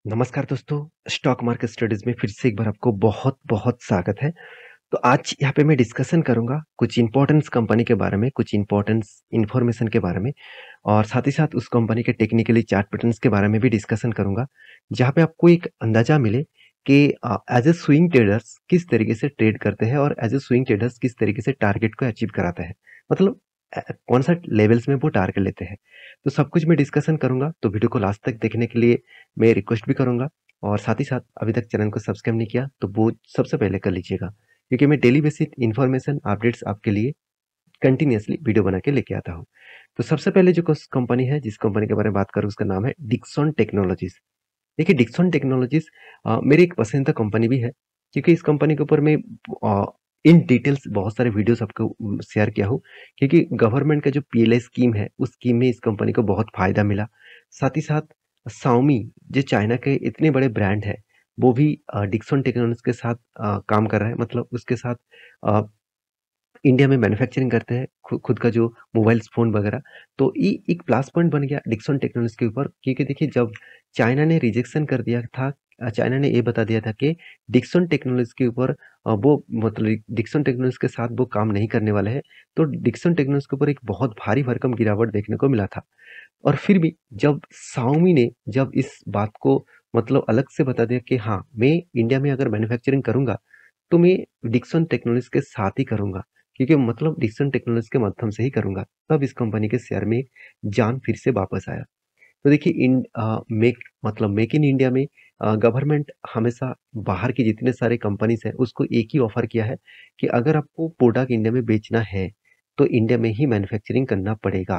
नमस्कार दोस्तों, stock market studies में फिर से एक बार आपको बहुत-बहुत स्वागत है। तो आज यहाँ पे मैं डिस्कशन करूँगा कुछ इम्पोर्टेंस कंपनी के बारे में, कुछ इम्पोर्टेंस इन्फॉर्मेशन के बारे में और साथ ही साथ उस कंपनी के टेक्निकली चार्ट पैटर्न्स के बारे में भी डिस्कशन करूँगा। जहाँ पे आपको एक अंदाज़ा मिले कि एज़ अ स्विंग ट्रेडर्स किस तरीके से ट्रेड करते हैं और एज़ अ स्विंग ट्रेडर्स किस तरीके से टारगेट को अचीव कराते हैं। मतलब कौन-सा लेवल्स में वो टारगेट लेते हैं। तो सब कुछ मैं डिस्कशन करूँगा, तो वीडियो को लास्ट तक देखने के लिए मैं रिक्वेस्ट भी करूँगा और साथ ही साथ अभी तक चैनल को सब्सक्राइब नहीं किया, तो वो सबसे पहले कर लीजिएगा। क्योंकि मैं डेली बेसिस इन्फॉर्मेशन अपडेट्स आपके लिए कंटिन्यूअसली वीडियो बना के लेके आता हूँ। तो सबसे पहले जो कंपनी है, जिस कंपनी के बारे में बात करूँ उसका नाम है डिक्सन टेक्नोलॉजीज़। देखिए डिक्सन टेक्नोलॉजीज़ मेरी एक पसंदीदा कंपनी भी है क्योंकि इस कंपनी के ऊपर मैं अ, इन डिटेल्स बहुत सारे वीडियोस आपको शेयर किया हूँ क्योंकि गवर्नमेंट का जो पीएलआई स्कीम है, उस स्कीम में इस कंपनी को बहुत फ़ायदा मिला। साथ ही साथ शाओमी जो चाइना के इतने बड़े ब्रांड है, वो भी डिक्सन टेक्नोलॉजीज़ के साथ काम कर रहा है मतलब उसके साथ अ, इंडिया में मैन्युफैक्चरिंग करते हैं खुद का जो मोबाइल फ़ोन वगैरह। तो ये एक प्लस पॉइंट बन गया डिक्सन टेक्नोलॉजीज़ के ऊपर क्योंकि देखिए जब चाइना ने रिजेक्शन कर दिया था चाइना ने ये बता दिया था कि डिक्सन टेक्नोलॉजीज़ के ऊपर वो मतलब डिक्सन टेक्नोलॉजीज़ के साथ वो काम नहीं करने वाले हैं। तो डिक्सन टेक्नोलॉजीज़ के ऊपर एक बहुत भारी भरकम गिरावट देखने को मिला था। और फिर भी जब शाओमी ने जब इस बात को मतलब अलग से बता दिया कि हाँ, मैं इंडिया में अगर मैन्युफैक्चरिंग करूँगा, तो मैं डिक्सन टेक्नोलॉजीज़ के साथ ही करूँगा। क्योंकि मतलब डिक्सन टेक्नोलॉजीज़ के माध्यम से ही करूँगा। तब इस कंपनी के शेयर में जान फिर से वापस आया। तो देखिए मेक इन इंडिया में गवर्नमेंट हमेशा बाहर की जितने सारे कंपनीज़ हैं, उसको एक ही ऑफ़र किया है कि अगर आपको प्रोडक्ट इंडिया में बेचना है, तो इंडिया में ही मैन्युफैक्चरिंग करना पड़ेगा।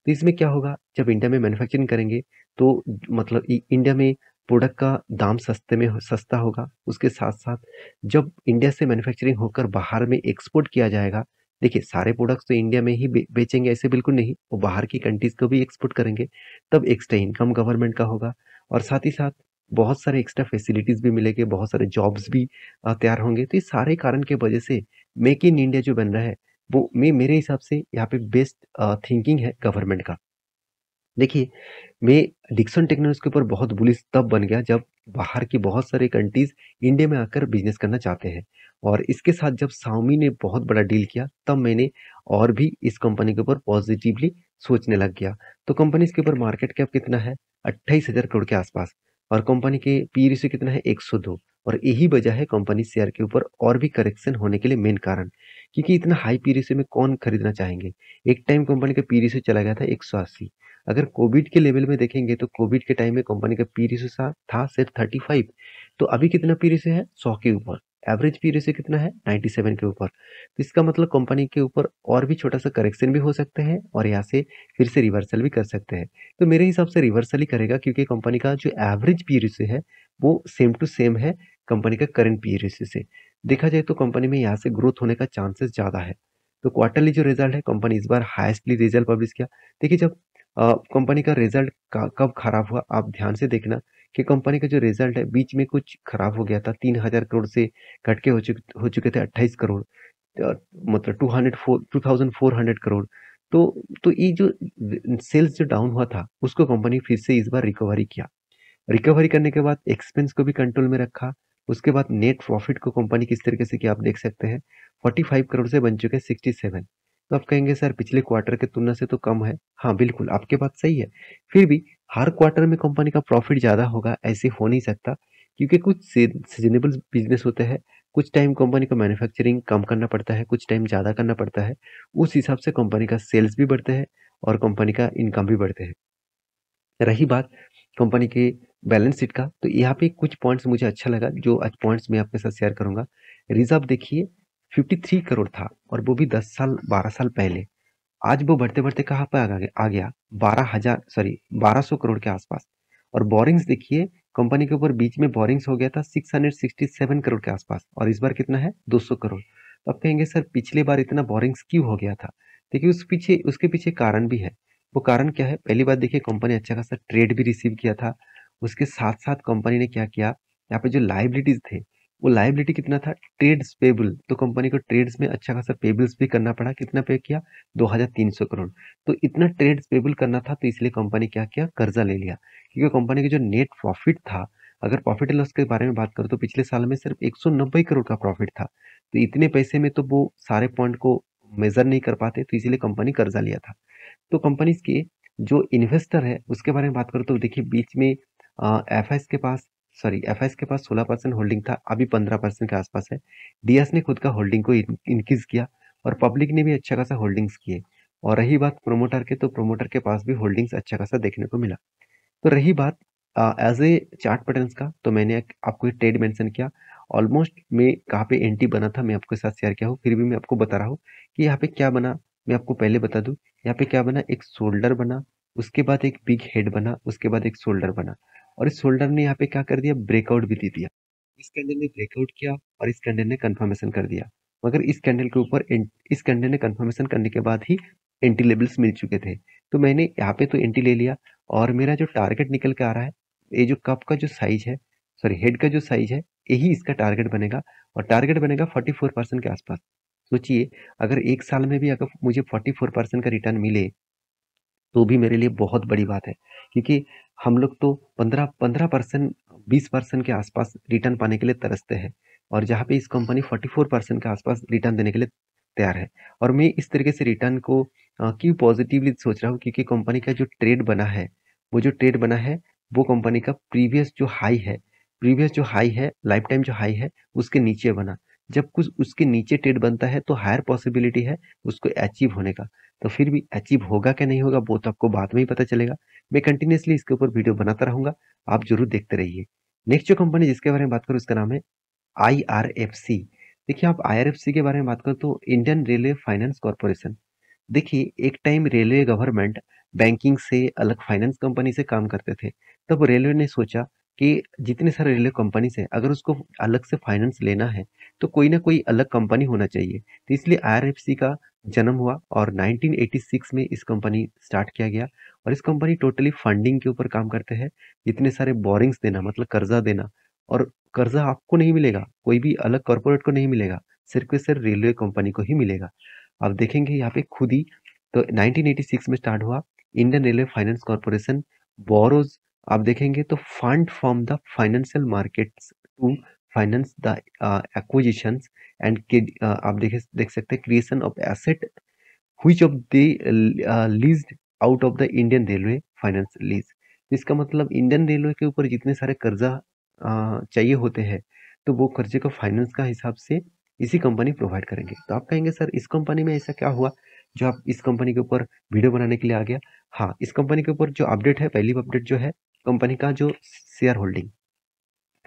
तो इसमें क्या होगा, जब इंडिया में मैन्युफैक्चरिंग करेंगे, तो मतलब इंडिया में प्रोडक्ट का दाम सस्ता होगा। उसके साथ-साथ जब इंडिया से मैन्युफैक्चरिंग होकर बाहर में एक्सपोर्ट किया जाएगा, देखिए सारे प्रोडक्ट्स तो इंडिया में ही बेचेंगे ऐसे बिल्कुल नहीं, वो बाहर की कंट्रीज़ को भी एक्सपोर्ट करेंगे। तब एक्स्ट्रा इनकम गवर्नमेंट का होगा और साथ ही साथ बहुत सारे एक्स्ट्रा फैसिलिटीज़ भी मिलेंगे, बहुत सारे जॉब्स भी तैयार होंगे। तो ये सारे कारण की वजह से मेक इन इंडिया जो बन रहा है, वो मेरे हिसाब से यहाँ पे बेस्ट थिंकिंग है गवर्नमेंट का। देखिए, मैं डिक्सन टेक्नोलॉजीज़ के ऊपर बहुत बुलिश तब बन गया जब बाहर की बहुत सारी कंट्रीज़ इंडिया में आकर बिज़नेस करना चाहते हैं और इसके साथ जब शाओमी ने बहुत बड़ा डील किया, तब मैंने और भी इस कंपनी के ऊपर पॉज़िटिवली सोचने लग गया। तो कंपनी इसके ऊपर मार्केट कैप कितना है? 28,000 करोड़ के आसपास और कंपनी के पी रेशियो कितना है? 102 और यही वजह है कंपनी शेयर के ऊपर और भी करेक्शन होने के लिए मेन कारण। क्योंकि इतना हाई पी रेशियो में कौन खरीदना चाहेंगे? एक टाइम कंपनी का पी रेशियो चला गया था 180। अगर कोविड के लेवल में देखेंगे तो कोविड के टाइम में कंपनी का पी रेशियो था सिर्फ 35। तो अभी कितना पी रेशियो है? 100 के ऊपर। एवरेज पी रेशियो कितना है? 97 के ऊपर। तो इसका मतलब कंपनी के ऊपर और भी छोटा सा करेक्शन भी हो सकते हैं और यहाँ से फिर से रिवर्सल भी कर सकते हैं। तो मेरे हिसाब से रिवर्सल ही करेगा क्योंकि कंपनी का जो एवरेज पी रेशियो है वो सेम टू सेम है कंपनी का करंट पी रेशियो से। देखा जाए तो कंपनी में यहाँ से ग्रोथ होने का चांसेस ज़्यादा है। तो क्वार्टरली जो रिजल्ट है कंपनी इस बार हाईएस्टली रिजल्ट पब्लिश किया। देखिए जब कंपनी का रिजल्ट कब खराब हुआ आप ध्यान से देखना कि कंपनी का जो रिजल्ट है बीच में कुछ खराब हो गया था 3,000 करोड़ से घट के हो चुके थे 28 करोड़ मतलब 2,400 करोड़ तो ये जो सेल्स जो डाउन हुआ था उसको कंपनी फिर से इस बार रिकवरी किया। रिकवरी करने के बाद एक्सपेंस को भी कंट्रोल में रखा। उसके बाद नेट प्रॉफिट को कंपनी किस तरीके से किया आप देख सकते हैं। 45 करोड़ से बन चुके हैं 67। तो आप कहेंगे सर पिछले क्वार्टर की तुलना से तो कम है। हाँ, बिल्कुल आपकी बात सही है। फिर भी हर क्वार्टर में कंपनी का प्रॉफिट ज़्यादा होगा ऐसे हो नहीं सकता क्योंकि कुछ सीज़नेबल बिज़नेस होते हैं। कुछ टाइम कंपनी को मैन्युफैक्चरिंग कम करना पड़ता है, कुछ टाइम ज़्यादा करना पड़ता है। उस हिसाब से कंपनी का सेल्स भी बढ़ते हैं और कंपनी का इनकम भी बढ़ते हैं। रही बात कंपनी के बैलेंस शीट का, तो यहाँ पे कुछ पॉइंट्स मुझे अच्छा लगा जो आज पॉइंट्स मैं आपके साथ शेयर करूँगा। रिज़र्व देखिए 53 करोड़ था और वो भी 10 साल 12 साल पहले। आज वो बढ़ते-बढ़ते कहाँ पे आ गया 1200 करोड़ के आसपास। और बोरिंग्स देखिए कंपनी के ऊपर बीच में बोरिंग्स हो गया था 667 करोड़ के आसपास और इस बार कितना है 200 करोड़। तो आप कहेंगे सर पिछली बार इतना बोरिंग्स क्यों हो गया था? देखिए उसके पीछे कारण भी है। वो कारण क्या है? पहली बात देखिए कंपनी अच्छा खासा ट्रेड भी रिसीव किया था। उसके साथ-साथ कंपनी ने क्या किया, यहाँ पे जो लायबिलिटीज़ थे, वो लायबिलिटी कितना था? ट्रेड्स पेबल तो कंपनी को ट्रेड्स में अच्छा खासा पेबल्स भी करना पड़ा। कितना पे किया? 2,300 करोड़। तो इतना ट्रेड्स पेबल करना था तो इसलिए कंपनी क्या किया? कर्जा ले लिया। क्योंकि कंपनी का जो नेट प्रॉफिट था अगर प्रॉफिट एंड लॉस के बारे में बात करूँ तो पिछले साल में सिर्फ 190 करोड़ का प्रॉफिट था। तो इतने पैसे में तो वो सारे पॉइंट को मेजर नहीं कर पाते, तो इसीलिए कंपनी कर्जा लिया था। तो कंपनीज के जो इन्वेस्टर है उसके बारे में बात करूँ तो देखिए बीच में एफएस के पास एफएस के पास 16% होल्डिंग था, अभी 15% के आसपास है। डीएस ने खुद का होल्डिंग को इंक्रीज किया और पब्लिक ने भी अच्छा खासा होल्डिंग्स किए। और रही बात प्रोमोटर के, तो प्रोमोटर के पास भी होल्डिंग्स अच्छा खासा देखने को मिला। तो रही बात एज ए चार्ट पैटर्न्स का, तो मैंने आपको एक ट्रेड मेंशन किया। ऑलमोस्ट मैं कहाँ पे एंटी बना था मैं आपके साथ शेयर किया हूँ, फिर भी मैं आपको बता रहा हूँ कि यहाँ पे क्या बना। मैं आपको पहले बता दूं, यहाँ पे क्या बना, एक शोल्डर बना, उसके बाद एक बिग हेड बना, उसके बाद एक शोल्डर बना। और इस शोल्डर ने यहाँ पे क्या कर दिया, ब्रेकआउट भी दे दिया। इस कैंडल ने ब्रेकआउट किया और इस कैंडल ने कंफर्मेशन कर दिया। मगर इस कैंडल के ऊपर इस कैंडल ने कंफर्मेशन करने के बाद ही एंटी लेवल्स मिल चुके थे। तो मैंने यहाँ पे तो एंटी ले लिया और मेरा जो टारगेट निकल के आ रहा है, ये जो कप का जो साइज है, हेड का जो साइज है, यही इसका टारगेट बनेगा। और टारगेट बनेगा 44% के आसपास। सोचिए, अगर एक साल में भी अगर मुझे 44% का रिटर्न मिले तो भी मेरे लिए बहुत बड़ी बात है, क्योंकि हम लोग तो 15% 20% के आसपास रिटर्न पाने के लिए तरसते हैं। और जहाँ पे इस कंपनी 44% के आसपास रिटर्न देने के लिए तैयार है। और मैं इस तरीके से रिटर्न को क्यों पॉजिटिवली सोच रहा हूँ, क्योंकि कंपनी का जो ट्रेड बना है, वो जो ट्रेड बना है वो कंपनी का प्रीवियस जो हाई है, लाइफ टाइम जो हाई है, उसके नीचे बना। जब कुछ उसके नीचे ट्रेड बनता है तो हायर पॉसिबिलिटी है उसको अचीव होने का। तो फिर भी अचीव होगा क्या नहीं होगा वो तो आपको बाद में ही पता चलेगा। मैं कंटिन्यूअसली इसके ऊपर वीडियो बनाता रहूंगा, आप जरूर देखते रहिए। नेक्स्ट जो कंपनी जिसके बारे में बात करूँ उसका नाम है आईआरएफसी। देखिए, आप आईआरएफसी के बारे में बात करो तो इंडियन रेलवे फाइनेंस कॉर्पोरेशन। देखिए, एक टाइम रेलवे गवर्नमेंट बैंकिंग से अलग फाइनेंस कंपनी से काम करते थे। तब रेलवे ने सोचा कि जितने सारे रेलवे कंपनी से अगर उसको अलग से फाइनेंस लेना है तो कोई ना कोई अलग कंपनी होना चाहिए। तो इसलिए आईआरएफसी का जन्म हुआ और 1986 में इस कंपनी स्टार्ट किया गया। और इस कंपनी टोटली फंडिंग के ऊपर काम करते हैं। इतने सारे बोरिंग्स देना मतलब कर्जा देना। और कर्जा आपको नहीं मिलेगा, कोई भी अलग कॉर्पोरेट को नहीं मिलेगा, सिर्फ के सिर्फ रेलवे कंपनी को ही मिलेगा। आप देखेंगे यहाँ पे खुद ही, तो 1986 में स्टार्ट हुआ। Indian railway finance corporation borrows, आप देखेंगे तो fund from the financial markets to finance the acquisitions and आप देख सकते हैं creation of asset which of the leased out of the Indian railway finance lease. इसका मतलब इंडियन रेलवे के ऊपर जितने सारे कर्जा चाहिए होते हैं, तो वो कर्जे को फाइनेंस का हिसाब से इसी कंपनी प्रोवाइड करेंगे। तो आप कहेंगे सर इस कंपनी में ऐसा क्या हुआ जो आप इस कंपनी के ऊपर वीडियो बनाने के लिए आ गया। हाँ, इस कंपनी के ऊपर जो अपडेट है, पहली अपडेट जो है, कंपनी का जो शेयर होल्डिंग,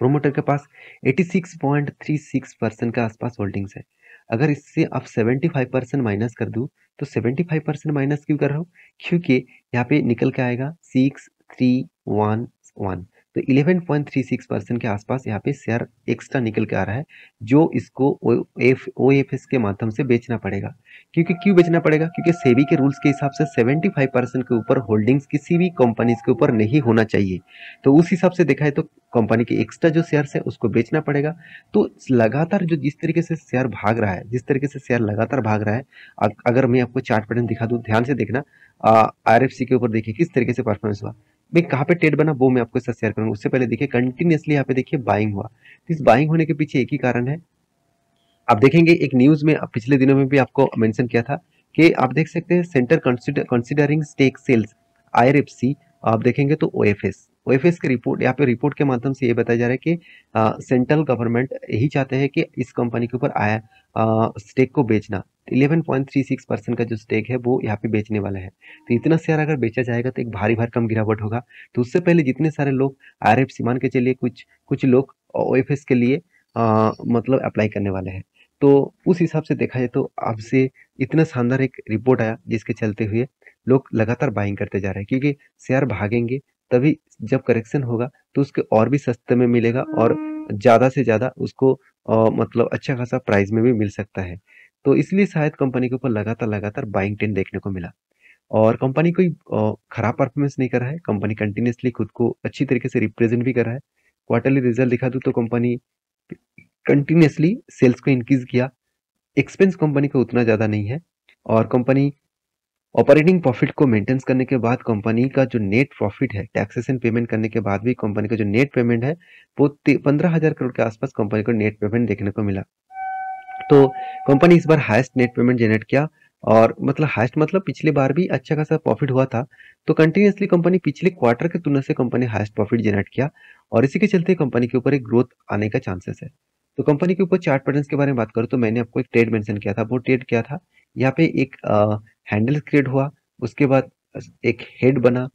प्रोमोटर के पास 86.36% के आसपास होल्डिंग्स है। अगर इससे आप 75% माइनस कर दूं, तो 75% माइनस क्यों कर रहा हूँ, क्योंकि यहाँ पे निकल के आएगा 6311। तो 11.36% के आसपास यहाँ पे शेयर एक्स्ट्रा निकल के आ रहा है, जो इसको ओएफएस के माध्यम से बेचना पड़ेगा। क्योंकि क्यों बेचना पड़ेगा, क्योंकि सेबी के रूल्स के हिसाब से 75% के ऊपर होल्डिंग्स किसी भी कंपनीज के ऊपर नहीं होना चाहिए। तो उस हिसाब से देखा है तो कंपनी के एक्स्ट्रा जो शेयर्स है उसको बेचना पड़ेगा। तो लगातार जो जिस तरीके से शेयर भाग रहा है, जिस तरीके से शेयर लगातार भाग रहा है, अगर मैं आपको चार्ट पैटर्न दिखा दूं, ध्यान से देखना। आरएफसी के ऊपर देखिए किस तरीके से परफॉर्मेंस हुआ। मैं कहाँ पे ट्रेड बना वो मैं आपके साथ शेयर करूंगा। उससे पहले देखिए कंटिन्यूअसली यहाँ पे देखिए बाइंग हुआ। तो इस बाइंग होने के पीछे एक ही कारण है। आप देखेंगे एक न्यूज में पिछले दिनों में भी आपको मेंशन किया था कि आप देख सकते हैं centre considering stake sales IRFC. आप देखेंगे तो ओएफएस की रिपोर्ट, यहाँ पे रिपोर्ट के माध्यम से ये बताया जा रहा है कि सेंट्रल गवर्नमेंट यही चाहते हैं कि इस कंपनी के ऊपर आया स्टेक को बेचना। 11.36% का जो स्टेक है वो यहाँ पे बेचने वाला है। तो इतना शेयर अगर बेचा जाएगा तो एक भारी भरकम गिरावट होगा। तो उससे पहले जितने सारे लोग आईआरएफसी मान के चलिए, कुछ कुछ लोग ओएफएस के लिए मतलब अप्लाई करने वाले हैं। तो उस हिसाब से देखा जाए तो आपसे इतना शानदार एक रिपोर्ट आया जिसके चलते हुए लोग लगातार बाइंग करते जा रहे हैं, क्योंकि शेयर भागेंगे तभी जब करेक्शन होगा तो उसके और भी सस्ते में मिलेगा और ज़्यादा से ज़्यादा उसको मतलब अच्छा खासा प्राइस में भी मिल सकता है। तो इसलिए शायद कंपनी के ऊपर लगातार लगातार बाइंग ट्रेंड देखने को मिला। और कंपनी कोई खराब परफॉर्मेंस नहीं कर रहा है, कंपनी कंटिन्यूसली खुद को अच्छी तरीके से रिप्रेजेंट भी कर रहा है। क्वार्टरली रिजल्ट दिखा दूं तो कंपनी कंटिन्यूसली सेल्स को इंक्रीज किया। एक्सपेंस कंपनी का उतना ज़्यादा नहीं है और कंपनी ऑपरेटिंग प्रॉफिट को मेंटेन करने के बाद कंपनी का जो नेट प्रॉफिट है, टैक्सेशन पेमेंट करने के बाद भी कंपनी का जो नेट पेमेंट है वो 15,000 करोड़ के आसपास कंपनी को नेट पेमेंट देखने को मिला। तो कंपनी इस बार हाईएस्ट नेट पेमेंट जनरेट किया, और मतलब हाईएस्ट मतलब पिछले बार भी अच्छा खासा प्रॉफिट हुआ था। तो कंटिन्यूअसली कंपनी पिछले क्वार्टर की तुलना से कंपनी हाईएस्ट प्रॉफिट जनरेट किया, और इसी के चलते कंपनी के ऊपर एक ग्रोथ आने का चांसेस है। तो कंपनी के ऊपर चार्ट पैटर्न्स के बारे में बात करूँ तो मैंने आपको एक ट्रेड मेंशन किया था। वो ट्रेड क्या था, यहाँ पे एक हैंडल क्रिएट हुआ, उसके बाद एक हेड बना,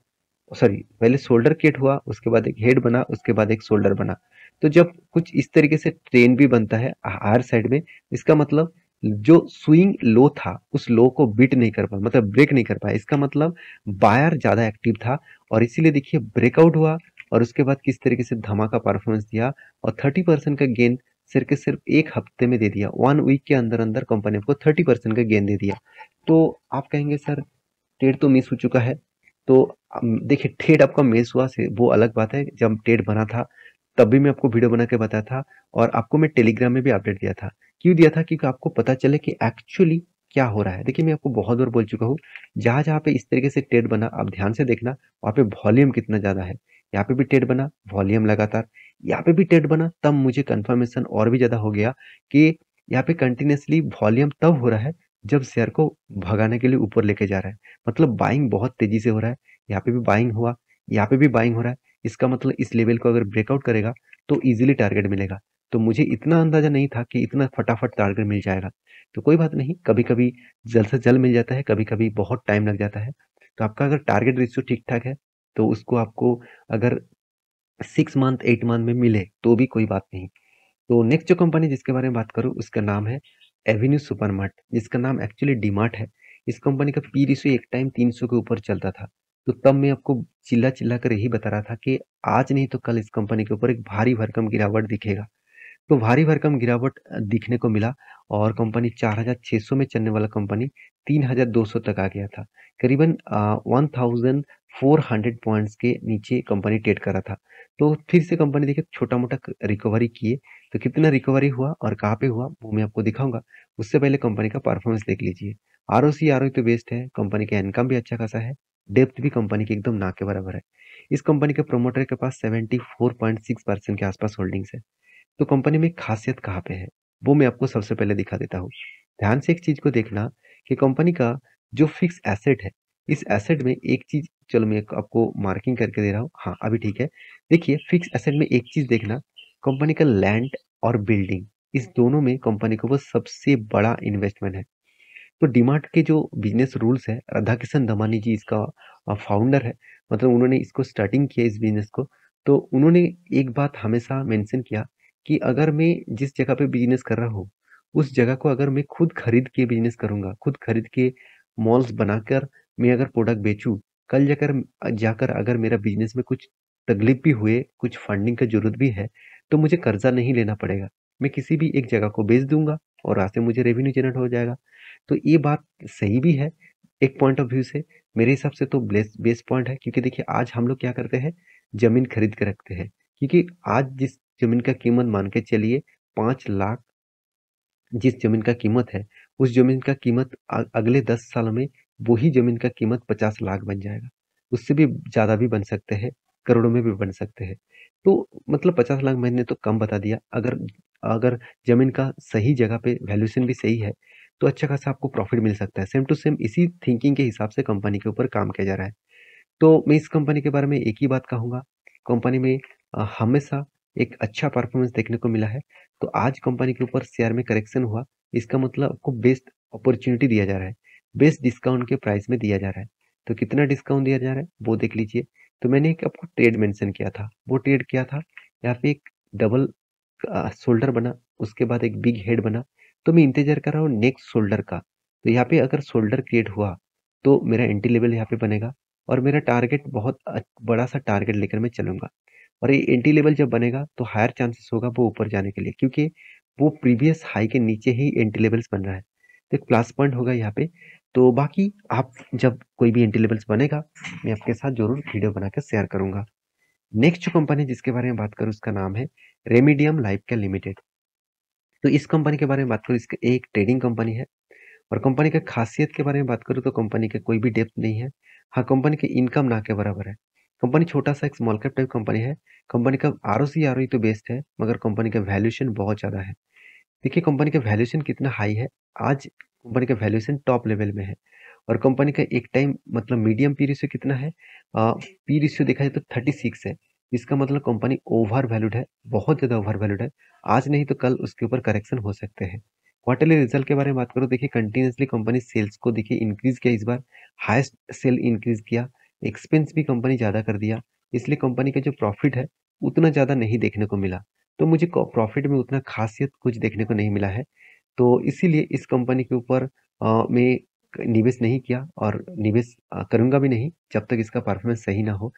सॉरी पहले शोल्डर क्रिएट हुआ, उसके बाद एक हेड बना, उसके बाद एक शोल्डर बना। तो जब कुछ इस तरीके से ट्रेन भी बनता है हायर साइड में, इसका मतलब जो स्विंग लो था उस लो को बीट नहीं कर पाया, मतलब ब्रेक नहीं कर पाया। इसका मतलब बायर ज्यादा एक्टिव था, और इसीलिए देखिए ब्रेकआउट हुआ, और उसके बाद किस तरीके से धमाका परफॉर्मेंस दिया, और 30% का गेन सिर्फ के सिर्फ एक हफ्ते में दे दिया। 1 वीक के अंदर अंदर कंपनी आपको 30% का गेन दे दिया। तो आप कहेंगे सर ट्रेड तो मिस हो चुका है। तो देखिए ट्रेड आपका मिस हुआ से वो अलग बात है, जब ट्रेड बना था तब भी मैं आपको वीडियो बना के बताया था, और आपको मैं टेलीग्राम में भी अपडेट दिया था। क्यों दिया था? क्योंकि आपको पता चले कि एक्चुअली क्या हो रहा है। देखिए मैं आपको बहुत बार बोल चुका हूँ, जहां जहां पे इस तरीके से ट्रेड बना आप ध्यान से देखना, वहां पे वॉल्यूम कितना ज्यादा है। यहाँ पे भी ट्रेड बना, वॉल्यूम लगातार, यहाँ पे भी ट्रेड बना, तब मुझे कंफर्मेशन और भी ज्यादा हो गया कि यहाँ पे कंटिन्यूसली वॉल्यूम तब हो रहा है जब शेयर को भगाने के लिए ऊपर लेके जा रहा है। मतलब बाइंग बहुत तेजी से हो रहा है। यहाँ पे भी बाइंग हुआ, यहाँ पे भी बाइंग हो रहा है। इसका मतलब इस लेवल को अगर ब्रेकआउट करेगा तो इजीली टारगेट मिलेगा। तो मुझे इतना अंदाजा नहीं था कि इतना फटाफट टारगेट मिल जाएगा। तो कोई बात नहीं, कभी कभी जल्द से जल्द मिल जाता है, कभी कभी बहुत टाइम लग जाता है। तो आपका अगर टारगेट रेशियो ठीक ठाक है तो उसको आपको अगर 6 मंथ 8 मंथ में मिले तो भी कोई बात नहीं। तो नेक्स्ट जो कंपनी जिसके बारे में बात करूँ उसका नाम है एवेन्यू सुपरमार्ट, जिसका नाम एक्चुअली डीमार्ट है। इस कंपनी का पी रेशियो एक टाइम 300 के ऊपर चलता था। तो तब मैं आपको चिल्ला चिल्ला कर यही बता रहा था कि आज नहीं तो कल इस कंपनी के ऊपर एक भारी भरकम गिरावट दिखेगा। तो भारी भरकम गिरावट दिखने को मिला, और कंपनी 4,600 में चलने वाला कंपनी 3,200 तक आ गया था। करीबन 1,400 पॉइंट्स के नीचे कंपनी ट्रेड कर रहा था। तो फिर से कंपनी देखिए छोटा मोटा रिकवरी किए। तो कितना रिकवरी हुआ और कहाँ पे हुआ वो मैं आपको दिखाऊंगा। उससे पहले कंपनी का परफॉर्मेंस देख लीजिए। आरओसी आरओई तो बेस्ट है, कंपनी का इनकम भी अच्छा खासा है, डेप्थ भी कंपनी की एकदम ना के बराबर है। इस कंपनी के प्रोमोटर के पास 74.6% के आसपास होल्डिंग्स है। तो कंपनी में खासियत कहाँ पे है वो मैं आपको सबसे पहले दिखा देता हूँ। ध्यान से एक चीज को देखना कि कंपनी का जो फिक्स एसेट है, इस एसेट में एक चीज, चलो मैं आपको मार्किंग करके दे रहा हूँ, हाँ अभी ठीक है। देखिए फिक्स एसेट में एक चीज देखना, कंपनी का लैंड और बिल्डिंग, इस दोनों में कंपनी का वो सबसे बड़ा इन्वेस्टमेंट है। तो डीमार्ट के जो बिजनेस रूल्स है, राधा किशन दमानी जी इसका फाउंडर है, मतलब उन्होंने इसको स्टार्टिंग किया इस बिजनेस को। तो उन्होंने एक बात हमेशा मेंशन किया कि अगर मैं जिस जगह पे बिजनेस कर रहा हूँ उस जगह को अगर मैं खुद खरीद के बिजनेस करूंगा, खुद खरीद के मॉल्स बनाकर मैं अगर प्रोडक्ट बेचूं, कल जाकर जाकर अगर मेरा बिजनेस में कुछ तकलीफ भी हुए, कुछ फंडिंग का जरूरत भी है, तो मुझे कर्जा नहीं लेना पड़ेगा। मैं किसी भी एक जगह को बेच दूंगा और वहां से मुझे रेवेन्यू जनरेट हो जाएगा। तो ये बात सही भी है एक पॉइंट ऑफ व्यू से। मेरे हिसाब से तो बेस्ट पॉइंट है, क्योंकि देखिए आज हम लोग क्या करते हैं, जमीन खरीद के रखते हैं। क्योंकि आज जिस जमीन का कीमत मान के चलिए 5 लाख, जिस जमीन का कीमत है उस जमीन का कीमत अगले 10 साल में वही जमीन का कीमत 50 लाख बन जाएगा। उससे भी ज्यादा भी बन सकते हैं, करोड़ों में भी बन सकते हैं। तो मतलब 50 लाख मैंने तो कम बता दिया। अगर अगर जमीन का सही जगह पे वैल्यूएशन भी सही है तो अच्छा खासा आपको प्रॉफिट मिल सकता है। सेम टू सेम इसी थिंकिंग के हिसाब से कंपनी के ऊपर काम किया जा रहा है। तो मैं इस कंपनी के बारे में एक ही बात कहूँगा, कंपनी में हमेशा एक अच्छा परफॉर्मेंस देखने को मिला है। तो आज कंपनी के ऊपर शेयर में करेक्शन हुआ, इसका मतलब आपको बेस्ट अपॉर्चुनिटी दिया जा रहा है, बेस्ट डिस्काउंट के प्राइस में दिया जा रहा है। तो कितना डिस्काउंट दिया जा रहा है वो देख लीजिए। तो मैंने एक आपको ट्रेड मेंशन किया था, वो ट्रेड क्या था, यहाँ पे एक डबल शोल्डर बना, उसके बाद एक बिग हेड बना। तो मैं इंतजार कर रहा हूँ नेक्स्ट शोल्डर का। तो यहाँ पे अगर शोल्डर क्रिएट हुआ तो मेरा एंट्री लेवल यहाँ पे बनेगा, और मेरा टारगेट बहुत बड़ा सा टारगेट लेकर मैं चलूंगा। और ये एंट्री लेवल जब बनेगा तो हायर चांसेस होगा वो ऊपर जाने के लिए, क्योंकि वो प्रीवियस हाई के नीचे ही एंट्री लेवल्स बन रहा है। तो एक प्लस पॉइंट होगा यहाँ पे। तो बाकी आप जब कोई भी एंट्री लेवल्स बनेगा मैं आपके साथ जरूर वीडियो बनाकर शेयर करूंगा। नेक्स्ट जो कंपनी जिसके बारे में बात करूँ उसका नाम है रेमिडियम लाइफ केयर लिमिटेड। तो इस कंपनी के बारे में बात करूँ, इसका एक ट्रेडिंग कंपनी है, और कंपनी का खासियत के बारे में बात करूँ तो कंपनी का कोई भी डेप्थ नहीं है। हाँ, कंपनी की इनकम ना के बराबर है। कंपनी छोटा-सा एक स्मॉल कैप टाइप कंपनी है। कंपनी का आरओसी, आरओई तो बेस्ट है, मगर कंपनी का वैल्यूएशन बहुत ज़्यादा है। देखिए कंपनी का वैल्यूएशन कितना हाई है, आज कंपनी का वैल्यूएशन टॉप लेवल में है और कंपनी का एक टाइम मतलब मीडियम पी रेशियो कितना है? पी रेशियो देखा जाए तो 36 है। इसका मतलब कंपनी ओवर वैल्यूड है, बहुत ज़्यादा ओवर वैल्यूड है। आज नहीं तो कल उसके ऊपर करेक्शन हो सकते हैं। क्वार्टरली रिजल्ट के बारे में बात करूँ, देखिए कंटीन्यूअसली कंपनी सेल्स को देखिए इंक्रीज़ किया इस बार, हाईएस्ट सेल इंक्रीज़ किया, एक्सपेंस भी कंपनी ज़्यादा कर दिया, इसलिए कंपनी का जो प्रॉफिट है, उतना ज़्यादा नहीं देखने को मिला। तो मुझे प्रॉफिट में उतना खासियत कुछ देखने को नहीं मिला है। तो इसीलिए इस कंपनी के ऊपर मैं निवेश नहीं किया और निवेश करूँगा भी नहीं जब तक इसका परफॉर्मेंस सही ना हो।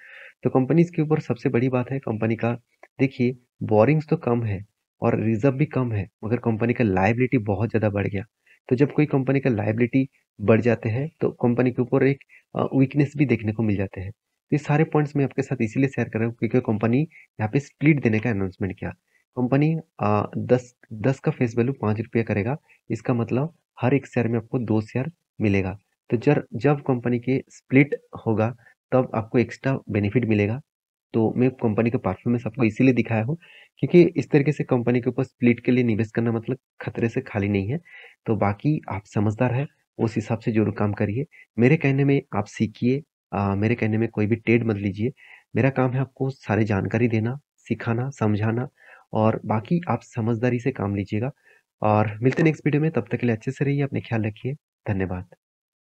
तो कंपनी इसके ऊपर सबसे बड़ी बात है कंपनी का, देखिए बोरिंग्स तो कम है और रिज़र्व भी कम है, मगर कंपनी का लायबिलिटी बहुत ज़्यादा बढ़ गया। तो जब कोई कंपनी का लायबिलिटी बढ़ जाते हैं तो कंपनी के ऊपर एक वीकनेस भी देखने को मिल जाते हैं। तो ये सारे पॉइंट्स मैं आपके साथ इसीलिए शेयर कर रहा हूँ क्योंकि कंपनी यहाँ पे स्प्लिट देने का अनाउंसमेंट किया। कंपनी 10 का फेस वैल्यू ₹5 करेगा, इसका मतलब हर एक शेयर में आपको 2 शेयर मिलेगा। तो जर जब कंपनी के स्प्लिट होगा, तब आपको एक्स्ट्रा बेनिफिट मिलेगा। तो मैं कंपनी का परफॉर्मेंस आपको इसीलिए दिखाया हूँ, क्योंकि इस तरीके से कंपनी के ऊपर स्प्लिट के लिए निवेश करना मतलब खतरे से खाली नहीं है। तो बाकी आप समझदार हैं, उस हिसाब से ज़रूर काम करिए। मेरे कहने में आप सीखिए, मेरे कहने में कोई भी टेढ़ मत लीजिए। मेरा काम है आपको सारी जानकारी देना, सिखाना, समझाना और बाकी आप समझदारी से काम लीजिएगा। और मिलते हैं नेक्स्ट वीडियो में, तब तक के लिए अच्छे से रहिए, अपने ख्याल रखिए। धन्यवाद।